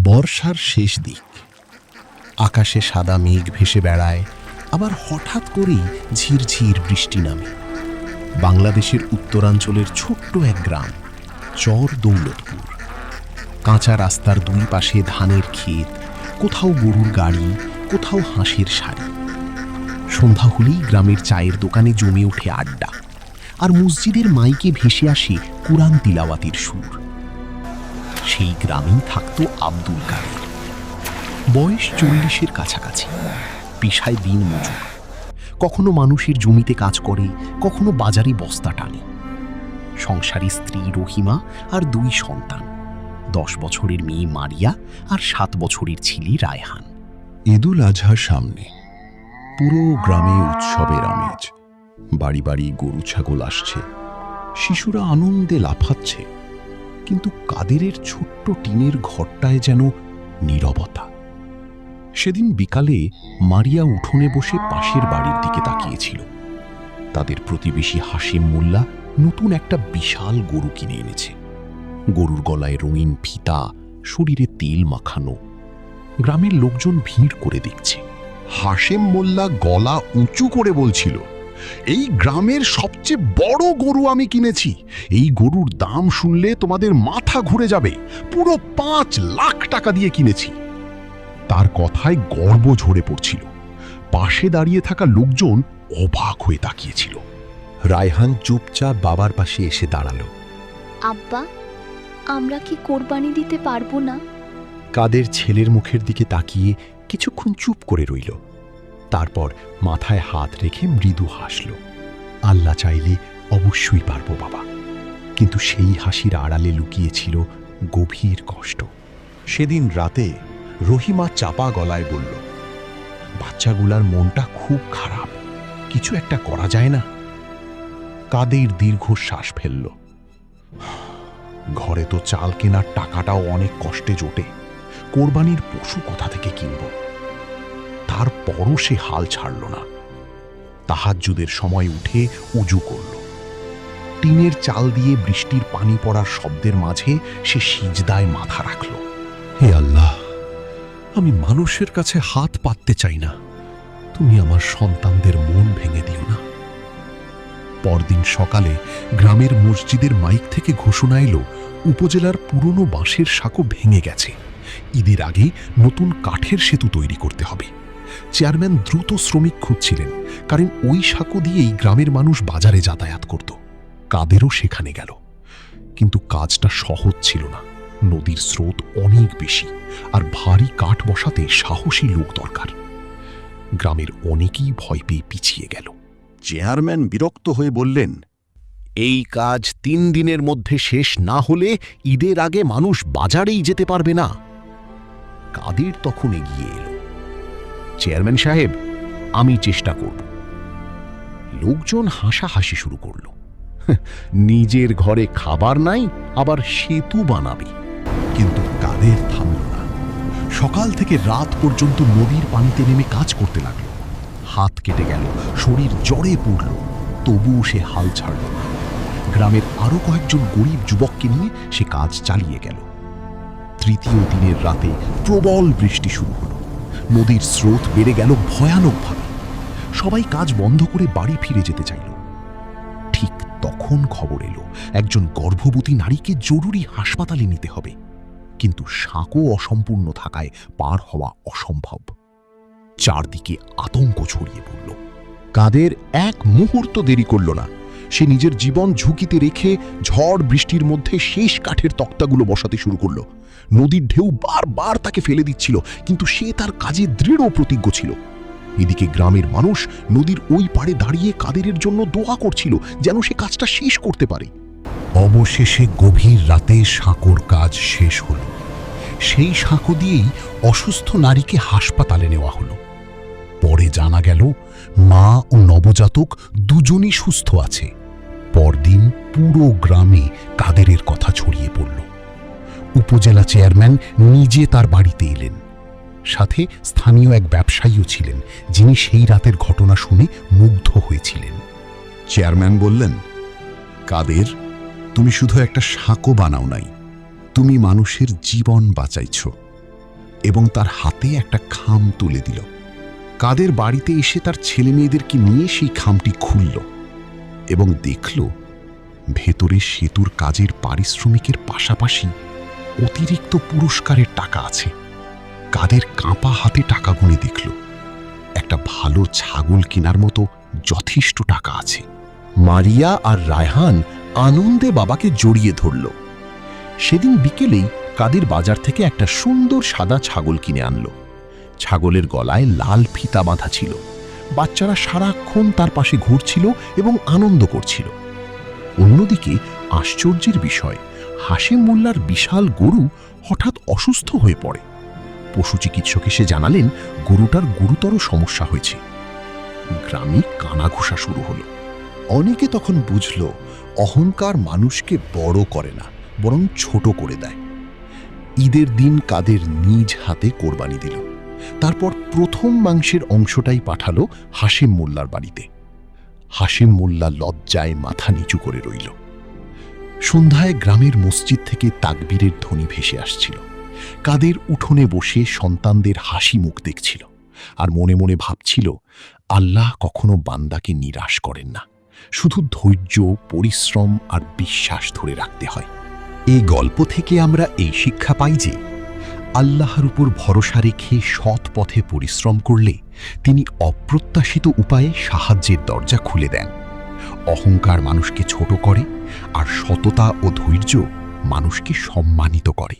বর্ষার শেষ দিক। আকাশে সাদা মেঘ ভেসে বেড়ায়, আবার হঠাৎ করেই ঝিরঝির বৃষ্টি নামে। বাংলাদেশের উত্তরাঞ্চলের ছোট্ট এক গ্রাম, চর দৌলতপুর। কাঁচা রাস্তার দুই পাশে ধানের ক্ষেত, কোথাও গরুর গাড়ি, কোথাও হাঁসের সারি। সন্ধ্যা হলেই গ্রামের চায়ের দোকানে জমে ওঠে আড্ডা, আর মসজিদের মাইকে ভেসে আসে কুরআন তিলাওয়াতের সুর। সেই গ্রামেই থাকতো আব্দুল কাদের। বয়স 40-এর কাছাকাছি, পেশায় দিন মজুর। কখনো মানুষের জমিতে কাজ করে, কখনো বাজারে বস্তা টানে। সংসারী স্ত্রী রহিমা আর 2 সন্তান, 10 বছরের মেয়ে মারিয়া আর 7 বছরের ছেলে রায়হান। ঈদুল আজহার সামনে পুরো গ্রামে উৎসবের আমেজ। বাড়ি বাড়ি গরু ছাগল আসছে, শিশুরা আনন্দে লাফাচ্ছে, কিন্তু কাদেরের ছোট্ট টিনের ঘরটায় যেন নীরবতা। সেদিন বিকালে মারিয়া উঠোনে বসে পাশের বাড়ির দিকে তাকিয়েছিল। তাদের প্রতিবেশী হাশেম মোল্লা নতুন একটা বিশাল গরু কিনে এনেছে। গরুর গলায় রঙিন ফিতা, শরীরে তেল মাখানো। গ্রামের লোকজন ভিড় করে দেখছে। হাশেম মোল্লা গলা উঁচু করে বলছিল, এই গ্রামের সবচেয়ে বড় গরু আমি কিনেছি। এই গরুর দাম শুনলে তোমাদের মাথা ঘুরে যাবে। পুরো 5 লাখ টাকা দিয়ে কিনেছি। তার কথায় গর্ব ঝরে পড়ছিল। পাশে দাঁড়িয়ে থাকা লোকজন অবাক হয়ে তাকিয়েছিল। রায়হান চুপচাপ বাবার পাশে এসে দাঁড়ালো। আব্বা, আমরা কি কোরবানি দিতে পারবো না? কাদের ছেলের মুখের দিকে তাকিয়ে কিছুক্ষণ চুপ করে রইল। তারপর মাথায় হাত রেখে মৃদু হাসল। আল্লাহ চাইলে অবশ্যই পারবো বাবা। কিন্তু সেই হাসির আড়ালে লুকিয়েছিল গভীর কষ্ট। সেদিন রাতে রহিমা চাপা গলায় বলল, বাচ্চাগুলার মনটা খুব খারাপ, কিছু একটা করা যায় না? কাদের দীর্ঘশ্বাস ফেলল। ঘরে তো চাল কেনার টাকাটাও অনেক কষ্টে জোটে, কোরবানির পশু কোথা থেকে কিনব? তারপরও সে হাল ছাড়ল না। তাহাজ্জুদের সময় উঠে উজু করল। টিনের চাল দিয়ে বৃষ্টির পানি পড়ার শব্দের মাঝে সে সিজদায় মাথা রাখল। হে আল্লাহ, আমি মানুষের কাছে হাত পাততে চাই না, তুমি আমার সন্তানদের মন ভেঙে দিও না। পরদিন সকালে গ্রামের মসজিদের মাইক থেকে ঘোষণা এলো, উপজেলার পুরনো বাঁশের সাঁকো ভেঙে গেছে। ঈদের আগে নতুন কাঠের সেতু তৈরি করতে হবে। চেয়ারম্যান দ্রুত শ্রমিক খুঁজছিলেন, কারণ ওই সাঁকো দিয়েই গ্রামের মানুষ বাজারে যাতায়াত করত। কাদেরও সেখানে গেল, কিন্তু কাজটা সহজ ছিল না। নদীর স্রোত অনেক বেশি, আর ভারী কাঠ বসাতে সাহসী লোক দরকার। গ্রামের অনেকেই ভয় পেয়ে পিছিয়ে গেল। চেয়ারম্যান বিরক্ত হয়ে বললেন, এই কাজ 3 দিনের মধ্যে শেষ না হলে ঈদের আগে মানুষ বাজারেই যেতে পারবে না। কাদের তখন এগিয়ে এলো, চেয়ারম্যান সাহেব, আমি চেষ্টা করব। লোকজন হাসাহাসি শুরু করল। নিজের ঘরে খাবার নাই, আবার সেতু বানাবে। কিন্তু কাদের থামল না। সকাল থেকে রাত পর্যন্ত নদীর পানিতে নেমে কাজ করতে লাগলো। হাত কেটে গেল, শরীর জ্বরে পড়ল, তবুও সে হাল ছাড়ল না। গ্রামের আরো কয়েকজন গরিব যুবককে নিয়ে সে কাজ চালিয়ে গেল। তৃতীয় দিনের রাতে প্রবল বৃষ্টি শুরু হলো। নদীর স্রোত বেড়ে গেল ভয়ানকভাবে। সবাই কাজ বন্ধ করে বাড়ি ফিরে যেতে চাইল। ঠিক তখন খবর এলো, একজন গর্ভবতী নারীকে জরুরি হাসপাতালে নিতে হবে। কিন্তু সাঁকো অসম্পূর্ণ থাকায় পার হওয়া অসম্ভব। চারদিকে আতঙ্ক ছড়িয়ে পড়ল। কাদের এক মুহূর্ত দেরি করল না। সে নিজের জীবন ঝুঁকিতে রেখে ঝড় বৃষ্টির মধ্যে শেষ কাঠের তক্তাগুলো বসাতে শুরু করল। নদীর ঢেউ বারবার তাকে ফেলে দিচ্ছিল, কিন্তু সে তার কাজে দৃঢ় প্রতিজ্ঞ ছিল। এদিকে গ্রামের মানুষ নদীর ওই পাড়ে দাঁড়িয়ে কাদেরের জন্য দোয়া করছিল, যেন সে কাজটা শেষ করতে পারে। অবশেষে গভীর রাতে সাঁকোর কাজ শেষ হল। সেই সাঁকো দিয়েই অসুস্থ নারীকে হাসপাতালে নেওয়া হলো। পরে জানা গেল, মা ও নবজাতক দুজনই সুস্থ আছে। পরদিন পুরো গ্রামে কাদেরের কথা ছড়িয়ে পড়ল। উপজেলা চেয়ারম্যান নিজে তার বাড়িতে এলেন। সাথে স্থানীয় এক ব্যবসায়ীও ছিলেন, যিনি সেই রাতের ঘটনা শুনে মুগ্ধ হয়েছিলেন। চেয়ারম্যান বললেন, কাদের, তুমি শুধু একটা সাঁকো বানাও নাই, তুমি মানুষের জীবন বাঁচাইছ। এবং তার হাতে একটা খাম তুলে দিল। কাদের বাড়িতে এসে তার ছেলে মেয়েদেরকে নিয়ে সেই খামটি খুলল এবং দেখল ভেতরে সেতুর কাজের পারিশ্রমিকের পাশাপাশি অতিরিক্ত পুরস্কারের টাকা আছে। কাদের কাঁপা হাতে টাকা গুনে দেখল একটা ভালো ছাগল কেনার মতো যথেষ্ট টাকা আছে। মারিয়া আর রায়হান আনন্দে বাবাকে জড়িয়ে ধরল। সেদিন বিকেলেই কাদের বাজার থেকে একটা সুন্দর সাদা ছাগল কিনে আনলো। ছাগলের গলায় লাল ফিতা বাঁধা ছিল। বাচ্চারা সারাক্ষণ তার পাশে ঘুরছিল এবং আনন্দ করছিল। অন্যদিকে আশ্চর্যের বিষয়, হাশেম মোল্লার বিশাল গরু হঠাৎ অসুস্থ হয়ে পড়ে। পশু চিকিৎসক এসে জানালেন গরুটার গুরুতর সমস্যা হয়েছে। গ্রামে কানাঘুষা শুরু হলো। অনেকে তখন বুঝল অহংকার মানুষকে বড় করে না, বরং ছোট করে দেয়। ঈদের দিন কাদের নিজ হাতে কোরবানি দিল। তারপর প্রথম মাংসের অংশটাই পাঠালো হাশেম মোল্লার বাড়িতে। হাশেম মোল্লা লজ্জায় মাথা নিচু করে রইল। সন্ধ্যায় গ্রামের মসজিদ থেকে তাকবীরের ধ্বনি ভেসে আসছিল। কাদের উঠোনে বসে সন্তানদের হাসি মুখ দেখছিল আর মনে মনে ভাবছিল, আল্লাহ কখনো বান্দাকে নিরাশ করেন না, শুধু ধৈর্য, পরিশ্রম আর বিশ্বাস ধরে রাখতে হয়। এই গল্প থেকে আমরা এই শিক্ষা পাই যে আল্লাহর উপর ভরসা রেখে সৎ পথে পরিশ্রম করলে তিনি অপ্রত্যাশিত উপায়ে সাহায্যের দরজা খুলে দেন। অহংকার মানুষকে ছোট করে আর সততা ও ধৈর্য মানুষকে সম্মানিত করে।